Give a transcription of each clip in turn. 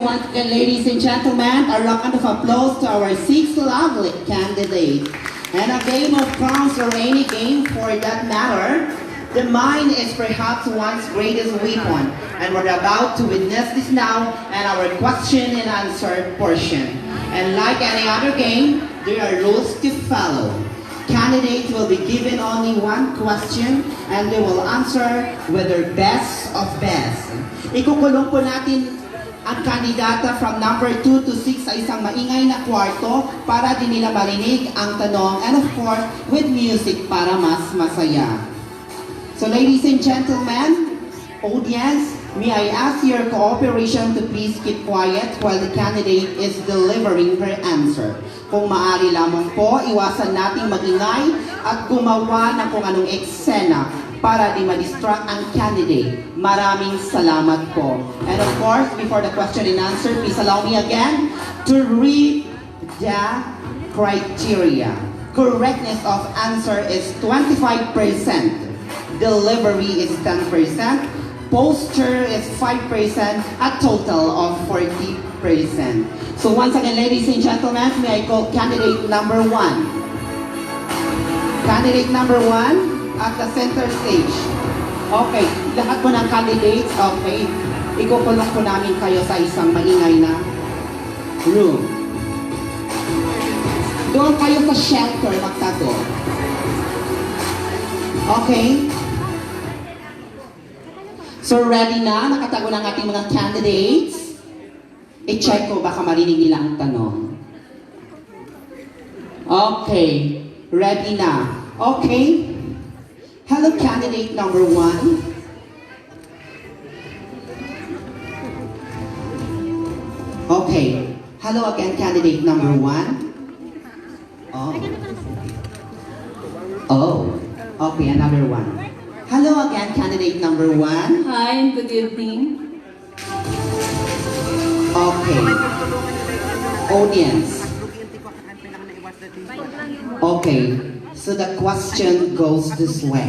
Once again, ladies and gentlemen, a round of applause to our six lovely candidates. And a game of crowns or any game for that matter, the mind is perhaps one's greatest weapon. And we're about to witness this now and our question and answer portion. And like any other game, there are rules to follow. Candidates will be given only one question and they will answer with their best of best. Ikukulong po natin ang kandidata from number 2 to 6 sa isang maingay na kwarto para din nila marinig ang tanong and of course with music para mas masaya. So ladies and gentlemen, audience, may I ask your cooperation to please keep quiet while the candidate is delivering her answer. Kung maaari lamang po, iwasan nating magingay at gumawa ng kung anong eksena para di ma-distract ang candidate. Maraming salamat po. And of course, before the question and answer, please allow me again to read the criteria. Correctness of answer is 25%. Delivery is 10%. Posture is 5%. A total of 40%. So once again, ladies and gentlemen, may I call candidate number 1. Candidate number 1 at the center stage. Okay, lahat po ng candidates, okay, ikukulong po namin kayo sa isang maingay na room. Doon kayo sa shelter magtago. Okay? So ready na? Nakatago ng ating mga candidates? I-check ko baka marinig nila ang tanong. Okay, ready na. Okay? Hello, candidate number 1. Okay. Hello again, candidate number 1. Oh. Okay, another one. Hello again, candidate number 1. Hi, good evening. Okay. Audience. Okay. So the question goes this way.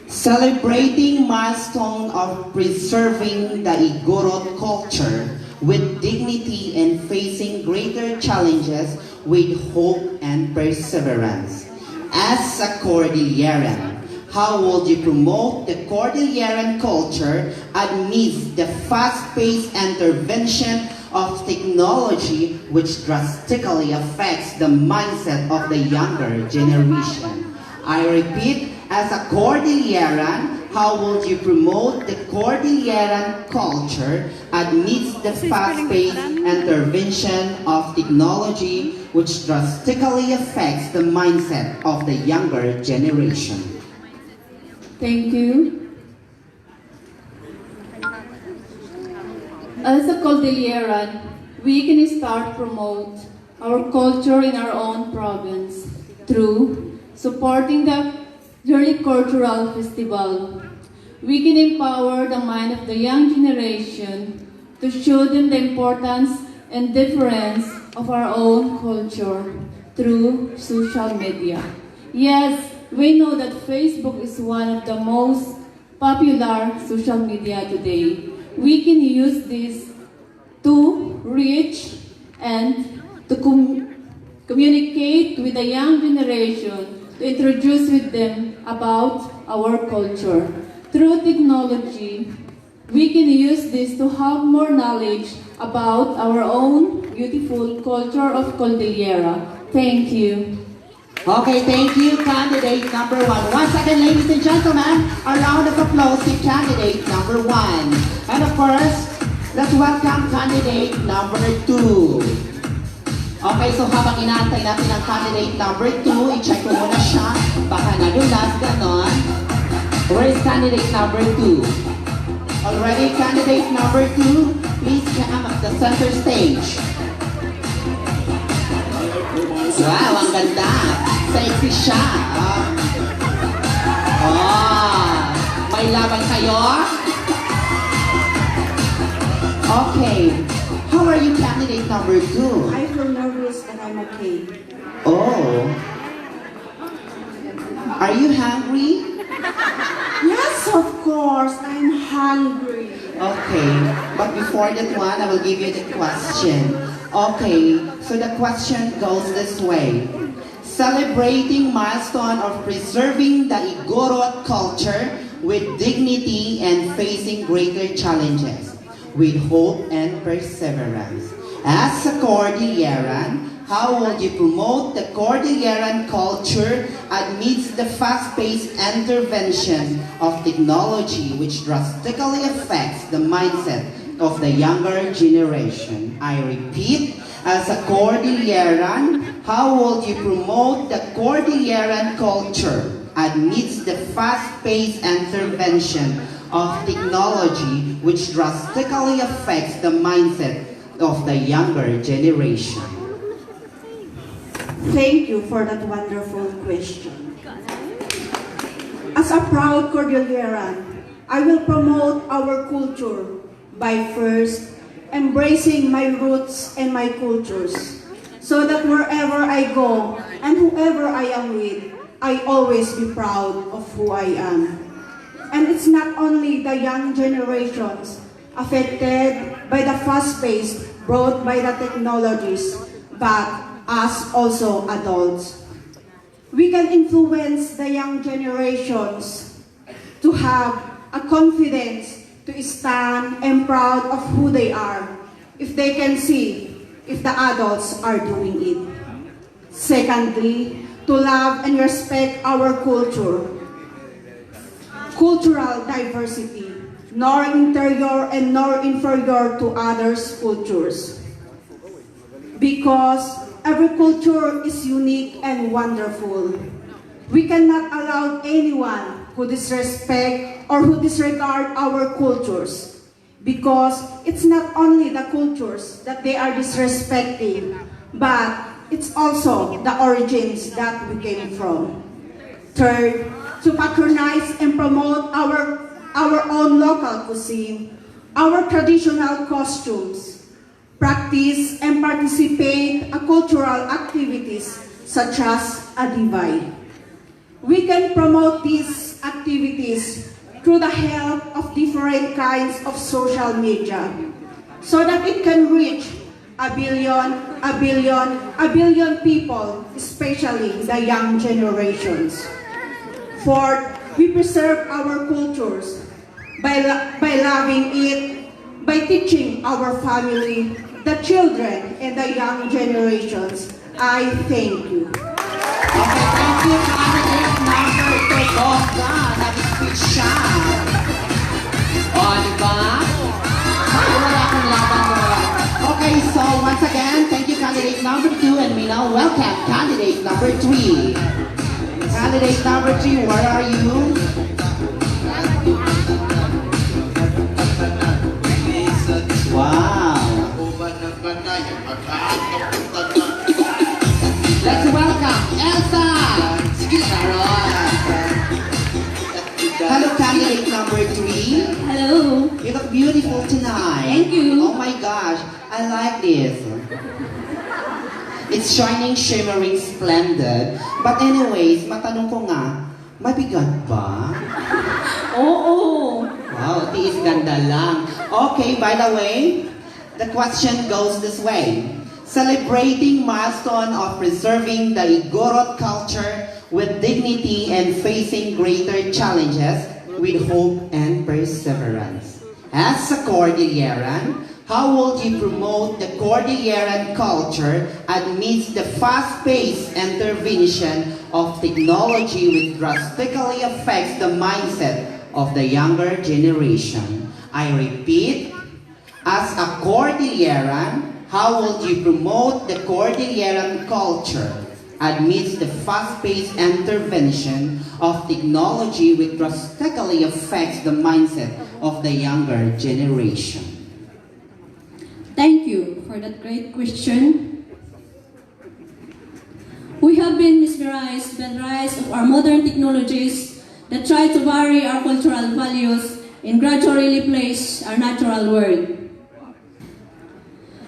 Celebrating milestone of preserving the Igorot culture with dignity and facing greater challenges with hope and perseverance. As a Cordilleran, how would you promote the Cordilleran culture amidst the fast-paced intervention of technology which drastically affects the mindset of the younger generation? I repeat, as a Cordilleran, how would you promote the Cordilleran culture amidst the fast-paced intervention of technology which drastically affects the mindset of the younger generation? Thank you. As a Cordilleran, we can start promote our culture in our own province through supporting the yearly cultural festival. We can empower the mind of the young generation to show them the importance and difference of our own culture through social media. Yes, we know that Facebook is one of the most popular social media today. We can use this to reach and to communicate with the young generation, to introduce with them about our culture. Through technology, we can use this to have more knowledge about our own beautiful culture of Cordillera. Thank you. Okay, thank you, candidate number 1. Once again, ladies and gentlemen, a round of applause to candidate number 1. And of course, let's welcome candidate number 2. Okay, so habang inaantay natin ang candidate number 2, i-check ko muna siya. Baka nadulas, ganon. Where is candidate number 2? Already, candidate number 2, please come at the center stage. Wow, ang ganda. Sexy siya. May laban kayo? Okay. How are you, candidate number 2? I feel nervous, but I'm okay. Oh. Are you hungry? Yes, of course. I'm hungry. Okay, but before that one, I will give you the question. Okay, so the question goes this way. Celebrating milestone of preserving the Igorot culture with dignity and facing greater challenges with hope and perseverance. As a Cordilleran, how would you promote the Cordilleran culture amidst the fast-paced intervention of technology which drastically affects the mindset of the younger generation? I repeat, as a Cordilleran, how would you promote the Cordilleran culture amidst the fast-paced intervention of technology which drastically affects the mindset of the younger generation? Thank you for that wonderful question. As a proud Cordilleran, I will promote our culture by first embracing my roots and my cultures, so that wherever I go and whoever I am with, I always be proud of who I am. And it's not only the young generations affected by the fast-paced brought by the technologies, but us also adults. We can influence the young generations to have a confidence to stand and proud of who they are if they can see if the adults are doing it. Secondly, to love and respect our culture, cultural diversity, nor interior and nor inferior to others' cultures. Because every culture is unique and wonderful. We cannot allow anyone who disrespect or who disregard our cultures, because it's not only the cultures that they are disrespecting, but it's also the origins that we came from. Third, to patronize and promote our own local cuisine, our traditional costumes, practice and participate in cultural activities such as Adibay. We can promote these activities through the help of different kinds of social media so that it can reach a billion people, especially the young generations. Fourth, we preserve our cultures by loving it, by teaching our family, the children, and the young generations. I thank you. Okay, thank you, candidate number 2. Bongga, nag-speech siya. O, diba? Ay, wala akong laban mo. Okay, so once again, thank you, candidate number 2, and we now welcome candidate number 3. Candidate number 3, where are you? Wow. Let's welcome Elsa. Hello, candidate number 3. Hello. You look beautiful tonight. Thank you. Oh my gosh, I like this. It's shining, shimmering, splendid. But anyways, matanong ko nga, mabigat ba? Oo. Wow, tiis ganda lang. Okay, by the way, the question goes this way. Celebrating milestone of preserving the Igorot culture with dignity and facing greater challenges with hope and perseverance. As a Cordilleran, how would you promote the Cordilleran culture amidst the fast-paced intervention of technology which drastically affects the mindset of the younger generation? I repeat, as a Cordilleran, how would you promote the Cordilleran culture amidst the fast-paced intervention of technology which drastically affects the mindset of the younger generation? Thank you for that great question. We have been mesmerized by the rise of our modern technologies that try to vary our cultural values and gradually replace our natural world.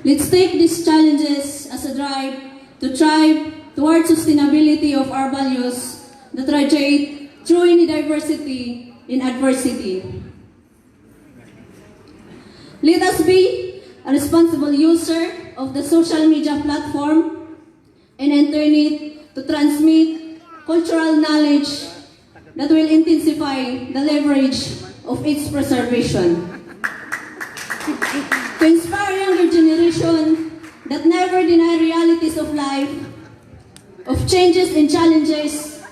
Let's take these challenges as a drive to thrive towards sustainability of our values that radiate through any diversity in adversity. Let us be a responsible user of the social media platform and internet to transmit cultural knowledge that will intensify the leverage of its preservation. To inspire younger generation that never deny realities of life, of changes and challenges,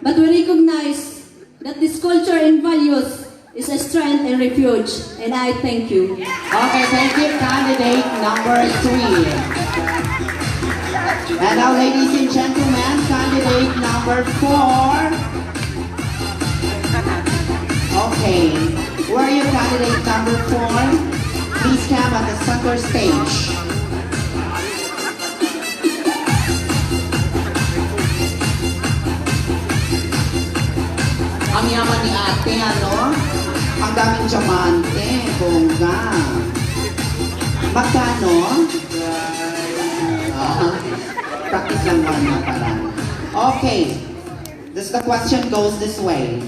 but we recognize that this culture and values is a strength and refuge. And I thank you. Okay, thank you, candidate number 3. And now, ladies and gentlemen, candidate number 4. Okay, where are you, candidate number 4? Please come at the center stage. Ang yaman ni ate, ano? Ang daming diamante, bongga. Magkano? Practice lang muna pala. Okay, the question goes this way.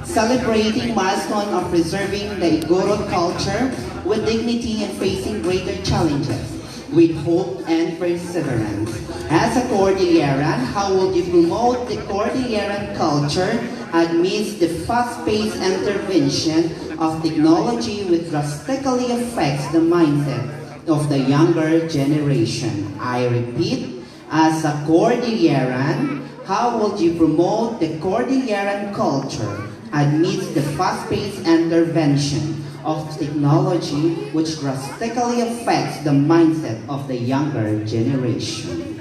Celebrating milestone of preserving the Igorot culture with dignity and facing greater challenges with hope and perseverance. As a Cordilleran, how would you promote the Cordilleran culture amidst the fast-paced intervention of technology which drastically affects the mindset of the younger generation? I repeat, as a Cordilleran, how would you promote the Cordilleran culture amidst the fast-paced intervention of technology which drastically affects the mindset of the younger generation?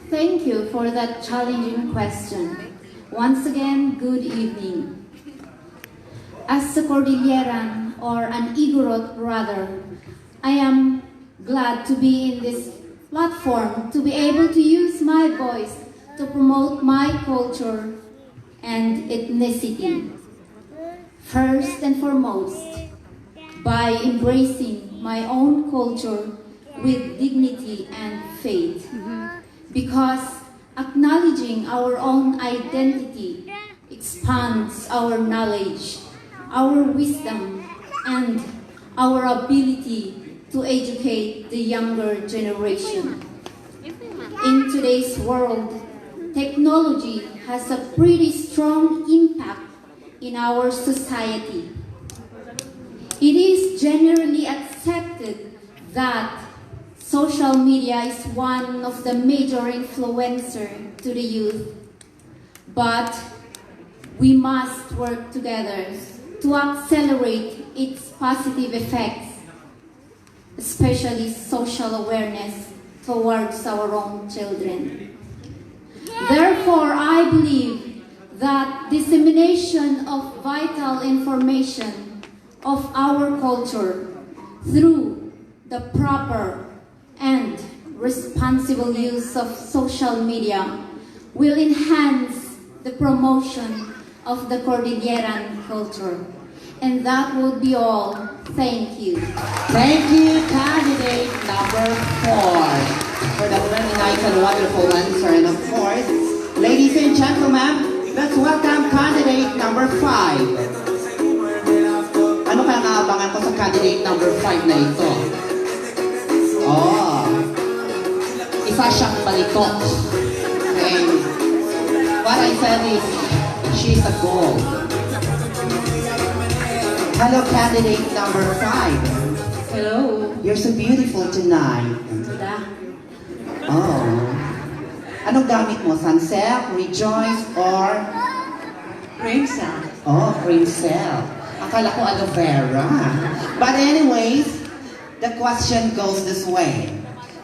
Thank you for that challenging question. Once again, good evening. As a Cordilleran, or an Igorot rather, I am glad to be in this platform to be able to use my voice to promote my culture and ethnicity. First and foremost, by embracing my own culture with dignity and faith. Because acknowledging our own identity expands our knowledge, our wisdom, and our ability to educate the younger generation. In today's world, technology has a pretty strong impact in our society. It is generally accepted that social media is one of the major influencers to the youth, but we must work together to accelerate its positive effects, especially social awareness towards our own children. Therefore, I believe that dissemination of vital information of our culture through the proper and responsible use of social media will enhance the promotion of the Cordilleran culture. And that would be all. Thank you. Thank you, candidate number 4, for the very nice and wonderful answer. And of course, ladies and gentlemen, let's welcome candidate number 5. Ano kaya naabangan ko sa candidate number 5 na ito? Oh, isa siyang balitok. And what I said is, she's a gold. Hello, candidate number 5. Hello. You're so beautiful tonight. Oh. Anong gamit mo? Sunsilk, Rejoice, or? Cream cell. Oh, cream cell. Akala ko aloe vera. But anyways, the question goes this way.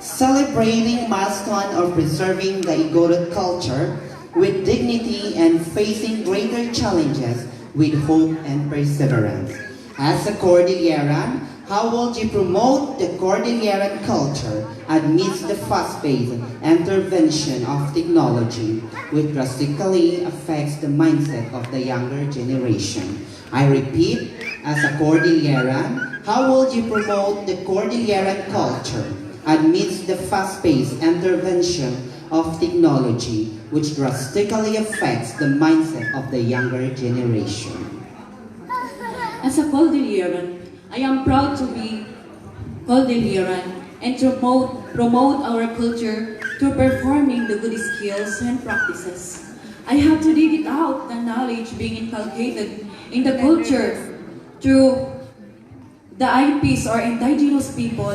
Celebrating milestone of preserving the Igorot culture with dignity and facing greater challenges with hope and perseverance. As a Cordilleran, how would you promote the Cordilleran culture amidst the fast-paced intervention of technology which drastically affects the mindset of the younger generation? I repeat, as a Cordilleran, how would you promote the Cordilleran culture amidst the fast-paced intervention of technology which drastically affects the mindset of the younger generation? As a Cordilleran, I am proud to be Cordilleran and to promote our culture through performing the good skills and practices. I have to dig it out, the knowledge being inculcated in the culture through the IPs or indigenous people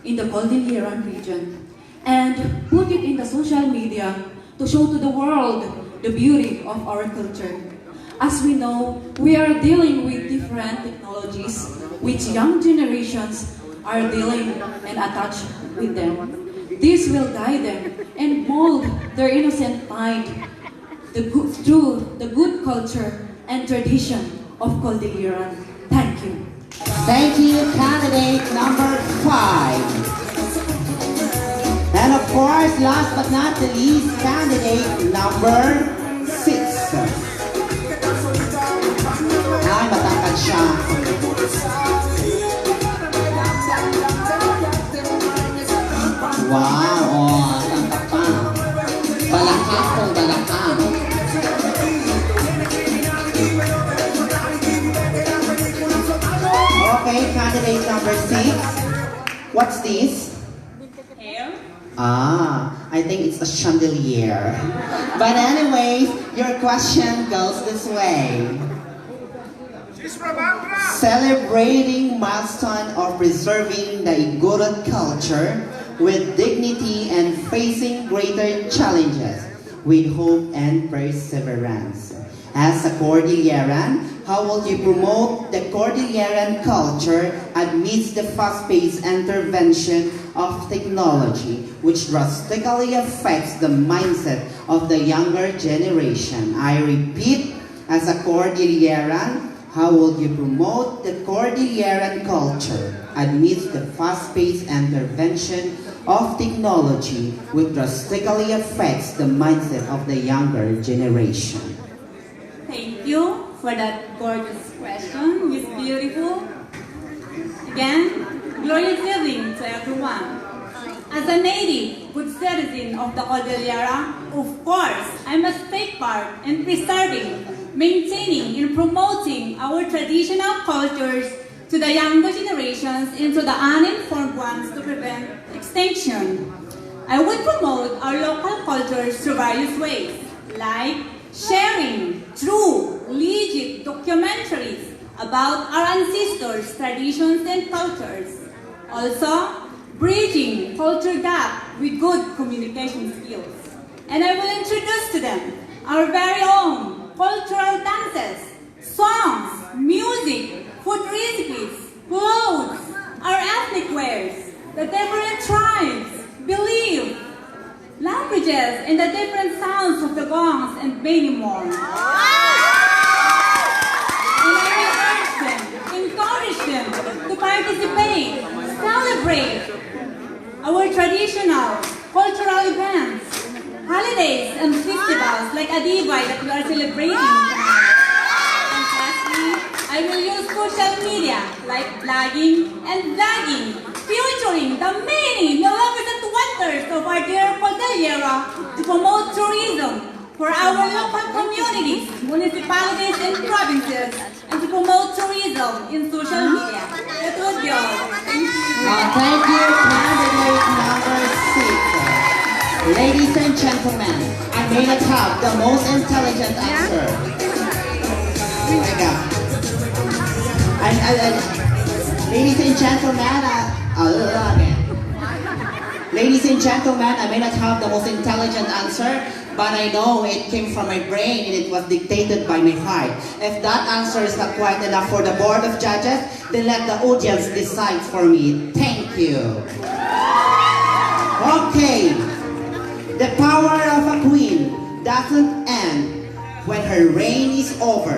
in the Cordilleran region, and put it in the social media to show to the world the beauty of our culture. As we know, we are dealing with different technologies which young generations are dealing and attached with them. This will guide them and mold their innocent mind through the good culture and tradition of Cordilleran. Thank you. Thank you, candidate number 5. And of course, last but not the least, candidate number 6. Ay, matangkad siya. Wow, oh, tangkad pa. Balakang kung balakang. Okay, candidate number 6. What's this? Hair. I think it's a chandelier. But anyways, your question goes this way. Celebrating milestone of preserving the Igorot culture with dignity and facing greater challenges with hope and perseverance. As a Cordilleran, how will you promote the Cordilleran culture amidst the fast-paced intervention of technology, which drastically affects the mindset of the younger generation? I repeat, as a Cordilleran, how will you promote the Cordilleran culture amidst the fast-paced intervention of technology, which drastically affects the mindset of the younger generation? Thank you for that gorgeous question. It's beautiful. Again, glorious evening to everyone. As a native, good citizen of the Cordillera, of course, I must take part in preserving, maintaining, and promoting our traditional cultures to the younger generations and to the uninformed ones to prevent extinction. I would promote our local cultures through various ways, like sharing true, legit documentaries about our ancestors' traditions and cultures. Also, bridging culture gap with good communication skills. And I will introduce to them our very own cultural dances, songs, music, food recipes, clothes, our ethnic wears, the different tribes, beliefs, languages, and the different sounds of the gongs and many more. And I will urge them, encourage them to participate, celebrate our traditional cultural events, holidays, and festivals like Adibay that we are celebrating tonight. And lastly, I will use social media like blogging and vlogging, featuring the many lovers and wonders of our dear Cordillera to promote tourism for our local communities, municipalities, and provinces, and to promote tourism in social media. That would be all. Thank you. Thank you, candidate number 6. Ladies and gentlemen, I may not have the most intelligent answer. Oh my God. Ladies and gentlemen, ladies and gentlemen, I may not have the most intelligent answer, but I know it came from my brain and it was dictated by my heart. If that answer is not quite enough for the board of judges, then let the audience decide for me. Thank you. Okay. The power of a queen doesn't end when her reign is over.